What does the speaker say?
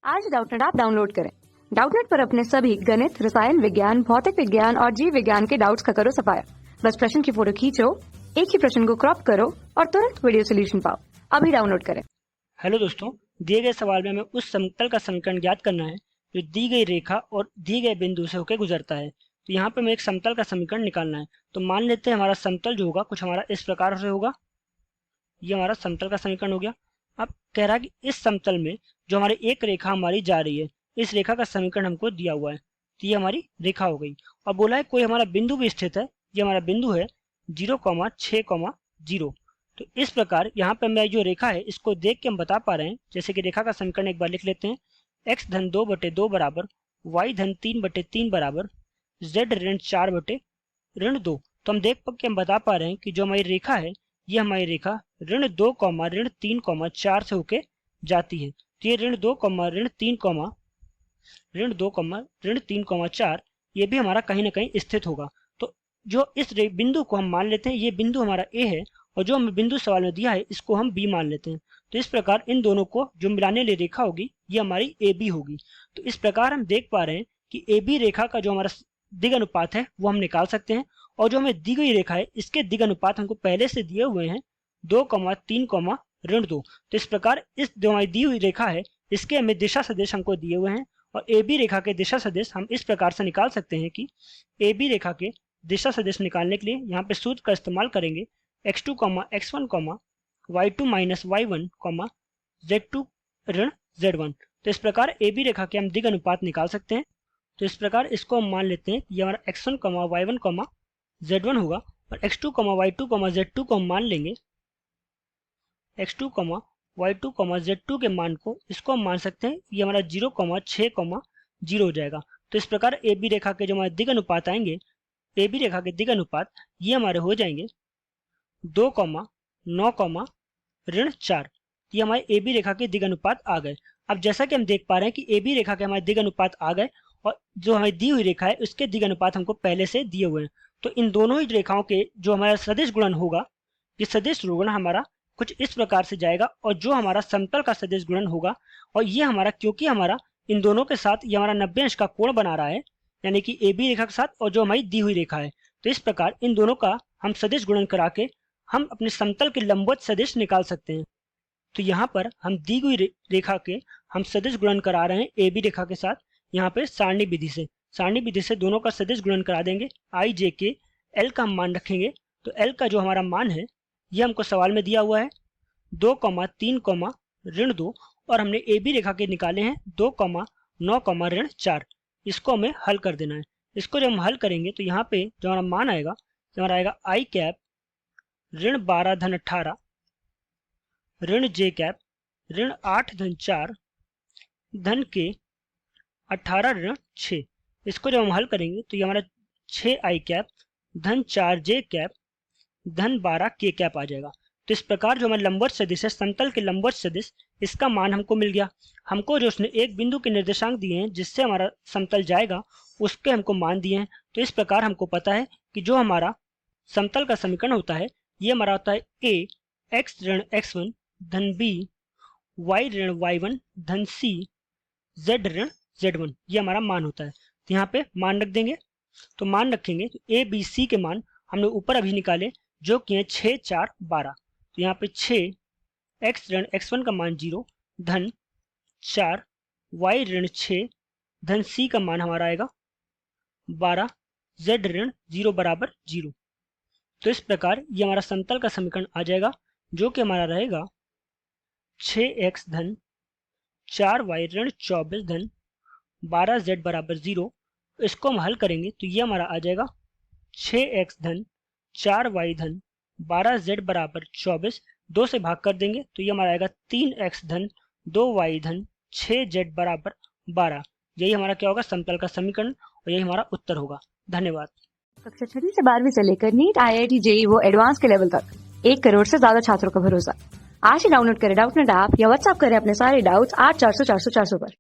आज Doubtnut app download करें। Doubtnut पर अपने सभी गणित, रसायन विज्ञान, भौतिक विज्ञान और जीव विज्ञान के डाउट्स का करो सफाया। बस प्रश्न की फोटो खींचो, एक ही प्रश्न को क्रॉप करो और तुरंत वीडियो सोल्यूशन पाओ। अभी डाउनलोड करें। हेलो दोस्तों, दिए गए सवाल में हमें उस समतल का समीकरण ज्ञात करना है जो दी गई रेखा और दिए गए बिंदु से होकर गुजरता है। तो यहाँ पे हमें एक समतल का समीकरण निकालना है। तो मान लेते हैं हमारा समतल जो होगा कुछ हमारा इस प्रकार से होगा। ये हमारा समतल का समीकरण हो गया। अब कह रहा है कि इस समतल में जो हमारी एक रेखा हमारी जा रही है, इस रेखा का समीकरण हमको दिया हुआ है। तो ये हमारी रेखा हो गई और बोला है कोई हमारा बिंदु भी स्थित है। ये हमारा बिंदु है 0,6,0। तो इस प्रकार यहाँ पे मैं जो रेखा है इसको देख के हम बता पा रहे हैं। जैसे कि रेखा का समीकरण एक बार लिख लेते हैं। x धन 2/2 बराबर y धन 3/3 बराबर z ऋण 4/2। तो हम देख के हम बता पा रहे हैं कि जो हमारी रेखा है ये हमारी रेखा ऋण 2, ऋण 3, 4 से होके जाती है। तो ये ऋण 2, ऋण 3, ये भी हमारा कहीं ना कहीं स्थित होगा। तो जो इस बिंदु को हम मान लेते हैं, ये बिंदु हमारा ए है और जो हमें बिंदु सवाल में दिया है इसको हम बी मान लेते हैं। तो इस प्रकार इन दोनों को जो मिलाने वाली रेखा होगी ये हमारी ए बी होगी। तो इस प्रकार हम देख पा रहे हैं कि ए बी रेखा का जो हमारा दिग अनुपात है वो हम निकाल सकते हैं और जो हमें दी गई रेखा है इसके दिग अनुपात हमको पहले से दिए हुए हैं 2, 3, ऋण 2। तो इस प्रकार इस जो हमारी दी हुई रेखा है इसके हमें दिशा सदिश हमको दिए हुए हैं और ए बी रेखा के दिशा सदिश हम इस प्रकार से निकाल सकते हैं कि ए बी रेखा के दिशा सदिश निकालने के लिए यहाँ पे सूत्र का इस्तेमाल करेंगे। x2, x1, y2 minus y1, z2 ऋण z1। तो इस प्रकार ए बी रेखा के हम दिग अनुपात निकाल सकते हैं। तो इस प्रकार इसको हम मान लेते हैं कि ये हमारा x1, y1, z1 होगा और x2, y2, z2 को हम मान लेंगे। x2, y2, z2 के मान को इसको हम मान सकते हैं ये हमारा 0,6,0 हो जाएगा। तो इस प्रकार ए बी रेखा के जो हमारे दिग अनुपात आएंगे, ए बी रेखा के दिग अनुपात ये हमारे हो जाएंगे 2, 9, ऋण 4। ये हमारे ए बी रेखा के दिग अनुपात आ गए। अब जैसा कि हम देख पा रहे हैं कि ए बी रेखा के हमारे दिग अनुपात आ गए और जो हमें दी हुई रेखा है उसके दिग अनुपात हमको पहले से दिए हुए हैं। तो इन दोनों ही रेखाओं के जो हमारा सदिश गुणन होगा, ये सदिश गुणन हमारा कुछ इस प्रकार से जाएगा और जो हमारा समतल का सदिश गुणन होगा और ये हमारा क्योंकि हमारा इन दोनों के साथ ये हमारा 90 अंश का कोण बना रहा है, यानी कि ए बी रेखा के साथ और जो हमारी दी हुई रेखा है। तो इस प्रकार इन दोनों का हम सदिश गुणन करा के हम अपने समतल के लंबवत सदिश निकाल सकते हैं। तो यहाँ पर हम दी हुई रेखा के हम सदिश गुणन करा रहे हैं ए बी रेखा के साथ। यहाँ पे सारणी विधि से दोनों का सदिश गुणन करा देंगे। आई जे के एल का हम मान रखेंगे। तो एल का जो हमारा मान है ये हमको सवाल में दिया हुआ है 2, 3, ऋण 2 और हमने ए बी रेखा के निकाले हैं 2, 9, ऋण 4। इसको हमें हल कर देना है। इसको जब हम हल करेंगे तो यहाँ पे जो हमारा मान आएगा तो हमारा आएगा आई कैप ऋण 12 धन 18 ऋण जे कैप ऋण 8 धन 4 धन के 18 ऋण 6। इसको जब हम हल करेंगे तो ये हमारा 6 आई कैप धन 4 जे कैप धन 12 के कैप आ जाएगा। तो इस प्रकार जो हमारा लंबवत सदिश है, समतल के लंबवत सदिश, इसका मान हमको मिल गया। हमको जो उसने एक बिंदु के निर्देशांक दिए हैं जिससे हमारा समतल जाएगा उसके हमको मान दिए हैं। तो इस प्रकार हमको पता है कि जो हमारा समतल का समीकरण होता है ये हमारा होता है a x ऋण x1 धन b y ऋण y1 धन c z ऋण z1। ये हमारा मान होता है। तो यहाँ पे मान रख देंगे। तो मान रखेंगे तो a b c के मान हमने ऊपर अभी निकाले जो कि है 6, 4, 12। तो यहाँ पे 6 x ऋण x1 का मान 0 धन 4 y ऋण 6 धन c का मान हमारा आएगा 12 z ऋण 0 बराबर 0। तो इस प्रकार ये हमारा समतल का समीकरण आ जाएगा जो कि हमारा रहेगा 6x धन 4y ऋण 24 धन 12z बराबर 0। इसको हम हल करेंगे तो ये हमारा आ जाएगा 6x धन 4y धन 12z बराबर 24। 2 से भाग कर देंगे तो ये हमारा आएगा 3x धन 2y धन 6z बराबर 12। यही हमारा क्या होगा, समतल का समीकरण, और यही हमारा उत्तर होगा। धन्यवाद। कक्षा 6 से 12वीं से लेकर नीट, IIT, JEE वो एडवांस के लेवल तक 1 करोड़ से ज्यादा छात्रों का भरोसा। आज ही डाउनलोड करें डाउटनेट ऐप या व्हाट्सएप करें अपने सारे डाउट्स 8400 400 400 पर।